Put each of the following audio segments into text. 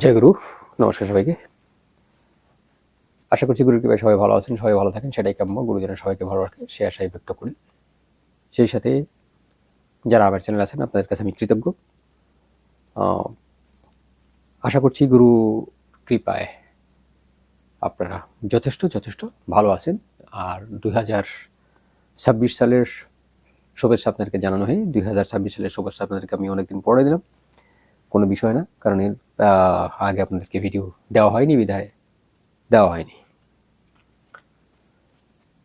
জয় গুরু। নমস্কার সবাইকে। আশা করছি গুরুর কৃপায় সবাই ভালো আছেন, সবাই ভালো থাকেন, সেটাই কাম্য। গুরু যেন সবাইকে ভালো রাখে সে আশাই ব্যক্ত করি। সেই সাথে যারা আমার চ্যানেল আছেন আপনাদের কাছে আমি কৃতজ্ঞ। আশা করছি গুরু কৃপায় আপনারা যথেষ্ট ভালো আছেন। আর 2026 সালের শুভেচ্ছা আপনাদেরকে জানানো হয়। 2026 সালের শুভেচ্ছা আপনাদেরকে আমি অনেকদিন পরে দিলাম, কোনো বিষয় না, কারণ এর আগে আপনাদেরকে ভিডিও দেওয়া হয়নি, বিধায় দেওয়া হয়নি।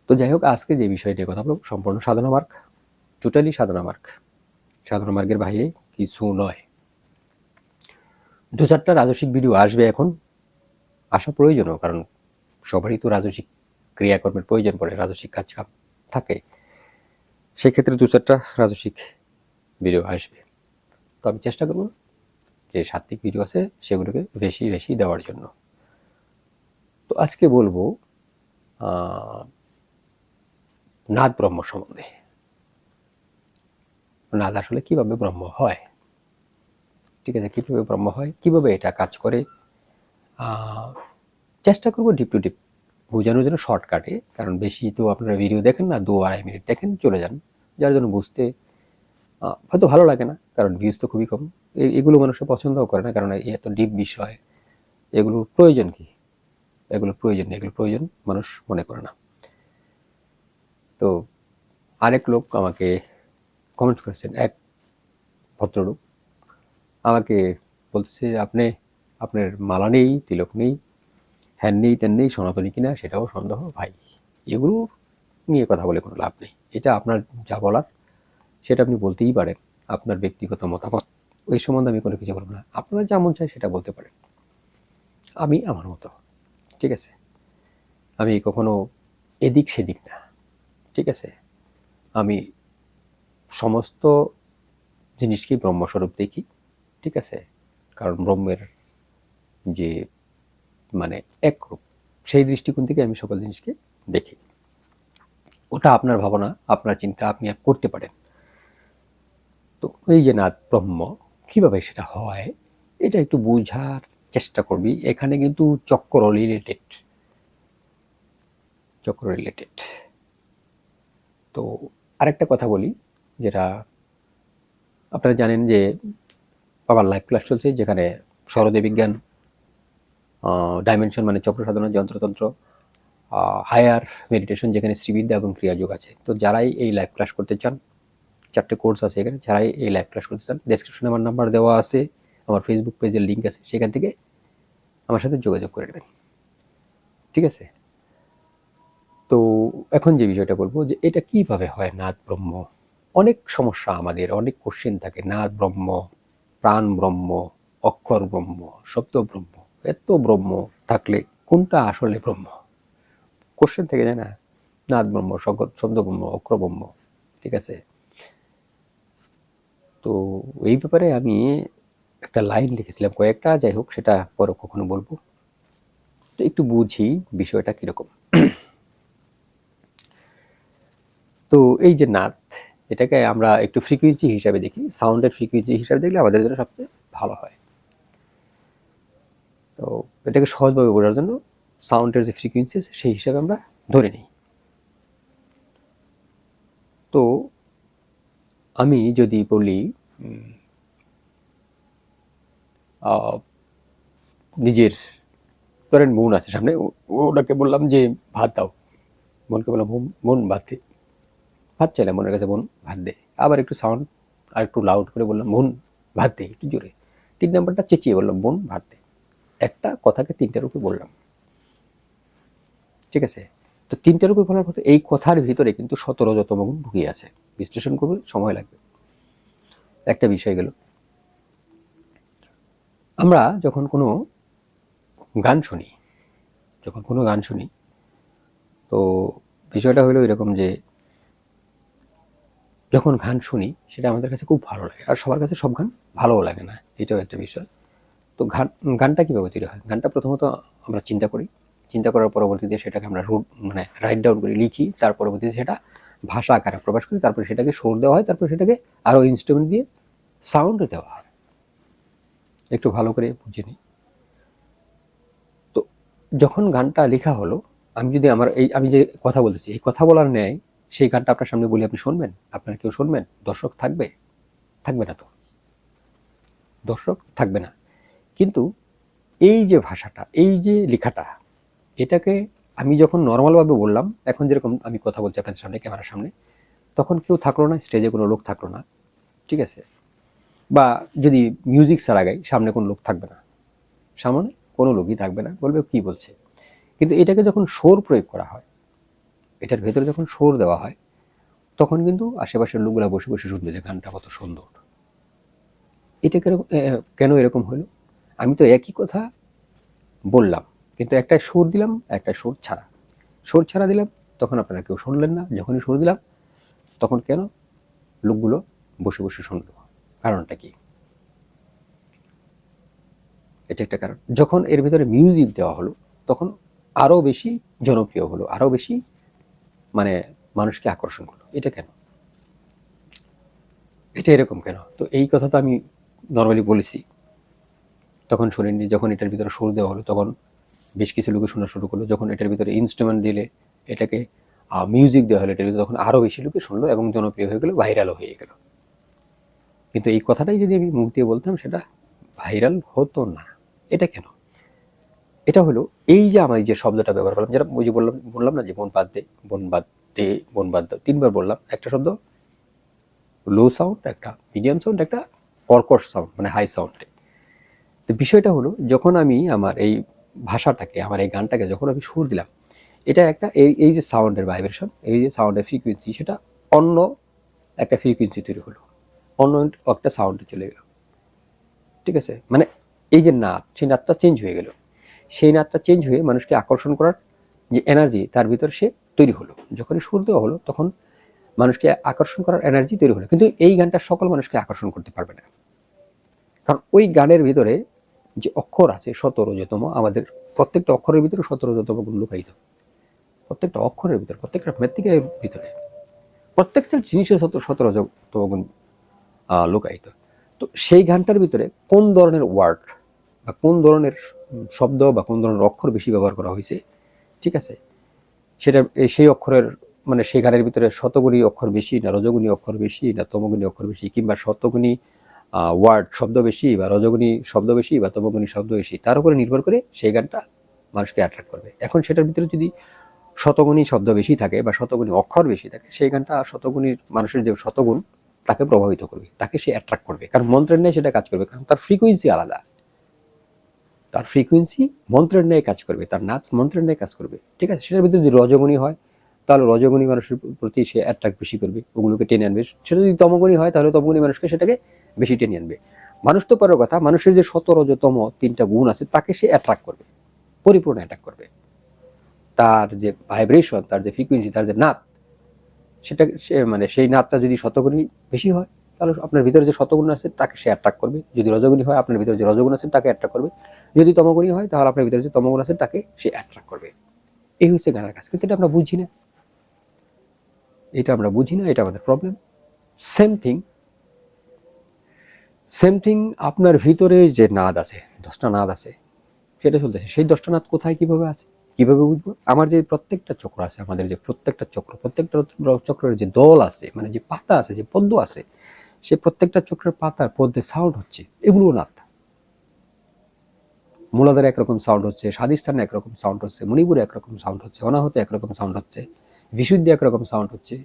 তো যাই হোক, আজকে যে বিষয় নিয়ে কথা বলব সম্পূর্ণ সাধনা মার্গ, টোটালি সাধনা মার্গ। সাধনা মার্গের বাইরে কিছু নয়। দু চারটা রাজস্বিক ভিডিও আসবে এখন, আসা প্রয়োজনও, কারণ সবারই তো রাজস্বিক ক্রিয়াকর্মের প্রয়োজন পড়ে, রাজস্বিক কাজ কাম থাকে, সেক্ষেত্রে দু চারটা রাজস্বিক ভিডিও আসবে। তো আমি চেষ্টা করব যে সাত্বিক ভিডিও আছে সেগুলোকে বেশি বেশি দেওয়ার জন্য। তো আজকে বলবো নাদ ব্রহ্ম সম্বন্ধে। নাদ আসলে কিভাবে ব্রহ্ম হয়, ঠিক আছে, কিভাবে ব্রহ্ম হয়, কিভাবে এটা কাজ করে, চেষ্টা করবো ডিপ টু ডিপ বোঝানোর জন্য শর্টকাটে, কারণ বেশি তো আপনারা ভিডিও দেখেন না, 2-2.5 মিনিট দেখেন চলে যান, যার জন্য বুঝতে হয়তো ভালো লাগে না, কারণ ভিউজ তো খুবই কম। এগুলো মানুষের পছন্দও করে না, কারণ এত ডিপ বিষয়, এগুলোর প্রয়োজন কি, এগুলোর প্রয়োজন নেই, এগুলোর প্রয়োজন মানুষ মনে করে না। তো আরেক লোক আমাকে কমেন্ট করেছেন, এক ভদ্রলোক আমাকে বলতেছে, আপনার মালা নেই, তিলক নেই, হ্যান নেই, তেন নেই, সনাতনী কিনা সেটাও সন্দেহ। ভাই, এগুলো নিয়ে কথা বলে কোনো লাভ নেই। এটা আপনার যা বলার সেটা আপনি বলতেই পারেন, আপনার ব্যক্তিগত মতামত, ওই সম্বন্ধে আমি কোনো কিছু বলবো না। আপনার যা মন চায় সেটা বলতে পারেন, আমি আমার মতো, ঠিক আছে। আমি কখনো এদিক সেদিক না, ঠিক আছে। আমি সমস্ত জিনিসকেই ব্রহ্মস্বরূপ দেখি, ঠিক আছে, কারণ ব্রহ্মের যে মানে একরূপ, সেই দৃষ্টিকোণ থেকে আমি সকল জিনিসকে দেখি। ওটা আপনার ভাবনা, আপনার চিন্তা, আপনি করতে পারেন। তো এই যে নাদ ব্রহ্ম কিভাবে সেটা হয়, এটা একটু বোঝার চেষ্টা করবি। এখানে কিন্তু চক্র রিলেটেড। তো আরেকটা কথা বলি, যেটা আপনারা জানেন যে বাবার লাইভ ক্লাস চলছে, যেখানে সরদে বিজ্ঞান, ডাইমেনশন মানে চক্র সাধনা, যন্ত্রতন্ত্র, হায়ার মেডিটেশন, যেখানে শ্রীবিদ্যা এবং ক্রিয়াযোগ আছে। তো যারাই এই লাইভ ক্লাস করতে চান, 4টে কোর্স আছে এখানে, যারাই এই লাইভ ক্লাস করতে চান, ডেসক্রিপশনে আমার নাম্বার দেওয়া আছে, আমার ফেসবুক পেজের লিঙ্ক আছে, সেখান থেকে আমার সাথে যোগাযোগ করে নেবেন, ঠিক আছে। তো এখন যে বিষয়টা বলবো, যে এটা কিভাবে হয় নাদ ব্রহ্ম। অনেক সমস্যা আমাদের, অনেক কোশ্চেন থাকে, নাদ ব্রহ্ম, প্রাণ ব্রহ্ম, অক্ষর ব্রহ্ম, শব্দ ব্রহ্ম, এত ব্রহ্ম থাকলে কোনটা আসলে ব্রহ্ম, কোশ্চেন থেকে যায় না। নাদ ব্রহ্ম, শব্দ ব্রহ্ম, অক্ষর ব্রহ্ম, ঠিক আছে। তো এই ব্যাপারে আমি একটা লাইন লিখেছিলাম কয়েকটা, যাই হোক সেটা পরে কখনো বলবো। তো একটু বুঝি বিষয়টা কিরকম। তো এই যে নাদ, এটাকে আমরা একটু ফ্রিকুয়েন্সি হিসাবে দেখি, সাউন্ডের ফ্রিকুয়েন্সি হিসাবে দেখলে আমাদের জন্য সবচেয়ে ভালো হয়। তো এটাকে সহজভাবে বোঝার জন্য সাউন্ডের যে ফ্রিকুয়েন্সি আছে সেই হিসাবে আমরা ধরে নিই। তো আমি যদি বলি নিজের, ধরেন বোন আছে সামনে, ওটাকে বললাম যে ভাত দাও, বোনকে বললাম বোন ভাত দে, ভাত চাইলাম বোনের কাছে, বোন ভাত দে। আবার একটু সাউন্ড আর একটু লাউড করে বললাম বোন ভাত দে, একটু জোরে। 3 নাম্বারটা চেঁচিয়ে বললাম বোন ভাত দে। একটা কথাকে 3টা রূপে বললাম, ঠিক আছে। তো 3টা রূপে বলার পর এই কথার ভিতরে কিন্তু 17 গুণ ঢুকিয়ে আছে, বিশ্লেষণ করবে সময় লাগবে। একটা বিষয় গেল, আমরা যখন কোনো গান শুনি, তো বিষয়টা হলো এরকম যে যখন গান শুনি সেটা আমাদের কাছে খুব ভালো লাগে, আর সবার কাছে সব গান ভালোও লাগে না, এটাও একটা বিষয়। তো গানটা কিভাবে তৈরি হয়, গানটা প্রথমত আমরা চিন্তা করি, চিন্তা করার পরবর্তীতে সেটাকে আমরা মানে রাইট ডাউন করি, লিখি, তার পরবর্তীতে সেটা ভাষা আকারে প্রকাশ করি, তারপরে সেটাকে সুর দেওয়া হয়, তারপরে সেটাকে আরো ইনস্ট্রুমেন্ট দিয়ে সাউন্ড দেওয়া হয়। একটু ভালো করে বুঝে নিই। যখন গানটা লেখা হলো, আমি যদি আমি যে কথা বলতেছি এই কথা বলার ন্যায় সেই গানটা আপনার সামনে বলি, আপনি শুনবেন? আপনার কেউ শুনবেন? দর্শক থাকবে? থাকবে না তো, দর্শক থাকবে না। কিন্তু এই যে ভাষাটা, এই যে লেখাটা, এটাকে আমি যখন নর্মালভাবে বললাম, এখন যেরকম আমি কথা বলছি আপনাদের সামনে, ক্যামেরার সামনে, তখন কেউ থাকলো না, স্টেজে কোনো লোক থাকলো না, ঠিক আছে? বা যদি মিউজিক ছাড়া গাই, সামনে কোনো লোক থাকবে না, সামনে কোনো লোকই থাকবে না, বলবে কি বলছে। কিন্তু এটাকে যখন সুর প্রয়োগ করা হয়, এটার ভেতরে যখন সুর দেওয়া হয়, তখন কিন্তু আশেপাশের লোকগুলা বসে বসে শুনবে যে গানটা কত সুন্দর। এটা কেন এরকম হলো? আমি তো একই কথা বললাম, কিন্তু একটা সুর দিলাম, একটা সুর ছাড়া দিলাম, তখন আপনারা কেউ শুনলেন না। যখনই সুর দিলাম, তখন কেন লোকগুলো বসে বসে শুনলো? কারণটা কি? এটা একটা কারণ। যখন এর ভিতরে মিউজিক দেওয়া হলো, তখন আরো বেশি জনপ্রিয় হলো, আরো বেশি মানে মানুষকে আকর্ষণ করলো। এটা কেন? এটা এরকম কেন? তো এই কথা তো আমি নর্মালি বলেছি, তখন শুনেননি। যখন এটার ভিতরে সুর দেওয়া হলো, তখন বেশ কিছু লোকে শোনা শুরু করলো। যখন এটার ভিতরে ইনস্ট্রুমেন্ট দিলে, এটাকে মিউজিক দেওয়া হলো এটার ভিতরে, তখন আরো বেশি লোকে শুনলো এবং জনপ্রিয় হয়ে গেল, ভাইরালও হয়ে গেল। কিন্তু এই কথাটাই যদি আমি মুখ দিয়ে বলতাম, সেটা ভাইরাল হতো না। এটা কেন? এটা হলো, এই যে আমি যে শব্দটা ব্যবহার করলাম, যেটা ওই যে বললাম না যে বন বাদ দে, বন বাদ দে, বন বাদ দাও, ৩ বার বললাম। একটা শব্দ লো সাউন্ড, একটা মিডিয়াম সাউন্ড, একটা কর্কশ সাউন্ড, মানে হাই সাউন্ড। তো বিষয়টা হলো, যখন আমি আমার এই ভাষাটাকে, আমার এই গানটাকে যখন আমি সুর দিলাম, এটা একটা এই যে সাউন্ডের ভাইব্রেশন, এই যে সাউন্ডের ফ্রিকোয়েন্সি, সেটা অন্য একটা ফ্রিকোয়েন্সি তৈরি হলো, অন্য একটা সাউন্ডে চলে গেল, ঠিক আছে? মানে এই যে নাদ, সেই নাদটা চেঞ্জ হয়ে গেল। সেই নাদটা চেঞ্জ হয়ে মানুষকে আকর্ষণ করার যে এনার্জি তার ভিতর সে তৈরি হলো। যখনই সুর দেওয়া হলো, তখন মানুষকে আকর্ষণ করার এনার্জি তৈরি হলো। কিন্তু এই গানটা সকল মানুষকে আকর্ষণ করতে পারবে না, কারণ ওই গানের ভিতরে যে অক্ষর আছে 17তম, আমাদের প্রত্যেকটা অক্ষরের ভিতরে 17তম গুণ লুকায়িত। প্রত্যেকটা অক্ষরের ভিতরে, প্রত্যেকটা মেট্রিকের ভিতরে, প্রত্যেকটা জিনিসের 17তম গুণ লুকায়িত। তো সেই গানটার ভিতরে কোন ধরনের ওয়ার্ড বা কোন ধরনের শব্দ বা কোন ধরনের অক্ষর বেশি ব্যবহার করা হয়েছে, ঠিক আছে, সেটা সেই অক্ষরের, মানে সেই গানের ভিতরে শতগুণী অক্ষর বেশি না রজগুণী অক্ষর বেশি না তমগুণী অক্ষর বেশি, কিংবা শতগুণী ওয়ার্ড শব্দ বেশি বা রজগুণী শব্দ বেশি বা তমগুণী শব্দ বেশি, তার উপরে নির্ভর করে সেই গানটা মানুষকে অ্যাট্রাক্ট করবে। এখন সেটার ভিতরে যদি শতগুণী শব্দ বেশি থাকে বা শতগুণী অক্ষর বেশি থাকে, সেই গানটা শতগুণীর মানুষের যে শতগুণ, তাকে প্রভাবিত করবে, তাকে সে অ্যাট্রাক্ট করবে, কারণ মন্ত্রের ন্যায় সেটা কাজ করবে, কারণ তার ফ্রিকোয়েন্সি আলাদা। তার ফ্রিকোয়েন্সি মন্ত্রের ন্যায় কাজ করবে, তার নাচ মন্ত্রের ন্যায় কাজ করবে, ঠিক আছে? সেটার ভিতরে যদি রজগুণী হয়, তাহলে রজগুণী মানুষের প্রতি সে অ্যাট্রাক্ট বেশি করবে, ওগুলোকে টেনে আনবে। সেটা যদি তমগুণী হয়, তাহলে তমগুণী মানুষকে সেটাকে বেশি টেনে আনবে। মানুষ তো পরের কথা, মানুষের যে শত রজতম 3টা গুণ আছে, তাকে সে অ্যাট্রাক্ট করবে, পরিপূর্ণ অ্যাট্রাক্ট করবে। তার যে ভাইব্রেশন, তার যে ফ্রিকোয়েন্সি, তার যে নাদ, সেটা সে মানে সেই নাদটা যদি শতগুণী বেশি হয়, তাহলে আপনার ভিতরে যে শতগুণ আছে তাকে সে অ্যাট্রাক্ট করবে। যদি রজগুণী হয়, আপনার ভিতরে যে রজগুণ আছে তাকে অ্যাট্রাক্ট করবে। যদি তমগুণী হয়, তাহলে আপনার ভিতরে যে তমগুণ আছে তাকে সে অ্যাট্রাক্ট করবে। এই হচ্ছে গানের কাজ, কিন্তু এটা আমরা বুঝি না। এটা আমাদের প্রবলেম। সেম থিং, আপনার ভিতরে যে নাদ আছে, 10টা নাদ আছে, সেটা চলতেছে। সেই 10টা নাদ কোথায়, কিভাবে আছে, কিভাবে বুঝবো? আমার যে প্রত্যেকটা চক্র আছে, আমাদের যে প্রত্যেকটা চক্রের যে দল আছে, মানে যে পাতা আছে, যে পদ্ম আছে, সে প্রত্যেকটা চক্রের পাতার পদ্মে সাউন্ড হচ্ছে, এগুলো নাদ। মূলাধারে একরকম সাউন্ড হচ্ছে, স্বাধিষ্ঠানে একরকম সাউন্ড হচ্ছে, মণিপুরে একরকম সাউন্ড হচ্ছে, অনাহতে একরকম সাউন্ড হচ্ছে, বিশুদ্ধি একরকম সাউন্ড হচ্ছে,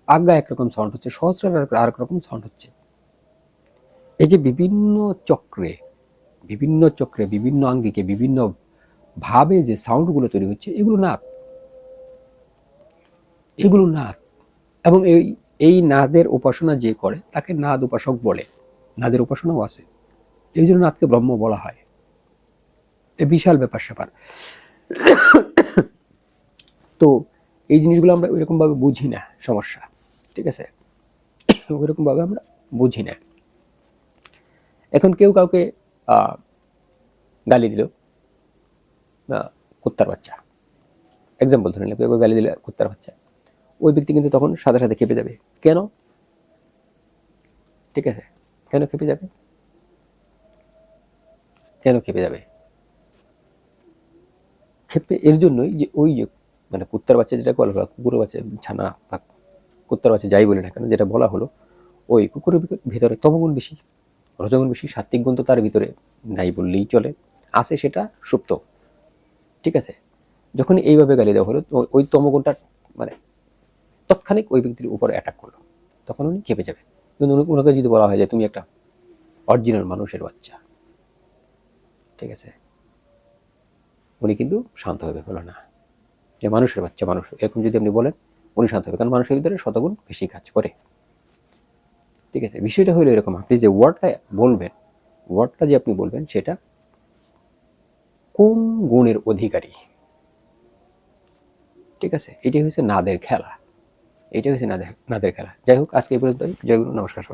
আজ্ঞা একরকম সাউন্ড হচ্ছে, সহস্রার আরেক রকম সাউন্ড হচ্ছে। এই যে বিভিন্ন চক্রে বিভিন্ন আঙ্গিকে বিভিন্ন ভাবে যে সাউন্ডগুলো তৈরি হচ্ছে, এগুলো নাদ। এবং এই নাদের উপাসনা যে করে, তাকে নাদ উপাসক বলে। নাদের উপাসনাও আছে, এই জন্য নাদকে ব্রহ্ম বলা হয়। এই বিশাল ব্যাপার স্যাপার। তো এই জিনিসগুলো আমরা ওইরকম ভাবে বুঝি না, সমস্যা, ঠিক আছে? ওইরকম ভাবে আমরা বুঝি না। এখন কেউ কাউকে গালি দিল, কুত্তার বাচ্চা, এক্সাম্পল ধরে নিলাম, কেউ গালি দিলে কুত্তার বাচ্চা, ওই ব্যক্তি কিন্তু তখন সাথে সাথে খেপে যাবে। কেন? ঠিক আছে, কেন খেপে যাবে? কেন খেপে যাবে? ক্ষেপে এর জন্যই যে ওই যে মানে কুত্তার বাচ্চা যেটা বলা হলো, কুকুরের বাচ্চা ছানা বা কুত্তার বাচ্চা যাই বলে না কেন, যেটা বলা হলো, ওই কুকুরের ভিতরে তমগুণ বেশি, রজগুণ বেশি, সাত্ত্বিক গুণ তো তার ভিতরে নাই বললেই চলে, আছে সেটা সুপ্ত। ঠিক আছে, যখন এইভাবে গালি দেওয়া হলো ওই তমগুণটা মানে তৎক্ষণিক ওই ব্যক্তির উপরে অ্যাটাক করলো, তখন উনি খেপে যাবে। কিন্তু ওনাকে যদি বলা হয় যে তুমি একটা অরিজিনাল মানুষের বাচ্চা, ঠিক আছে, উনি কিন্তু শান্ত হবে, বলো না যে মানুষের বাচ্চা, মানুষ, এরকম যদি আপনি বলেন উনি শান্ত হবে, কারণ মানুষের ভিতরে শতগুণ বেশি কাজ করে। ঠিক আছে, বিষয়টা হলো এরকম, আপনি যে ওয়ার্ডটা বলবেন, ওয়ার্ডটা যে আপনি বলবেন সেটা কোন গুণের অধিকারী, ঠিক আছে, এটাই হচ্ছে নাদের খেলা, এটাই হচ্ছে নাদের খেলা। যাই হোক, আজকে এই পর্যন্তই। জয় গুরু, নমস্কার সবাই।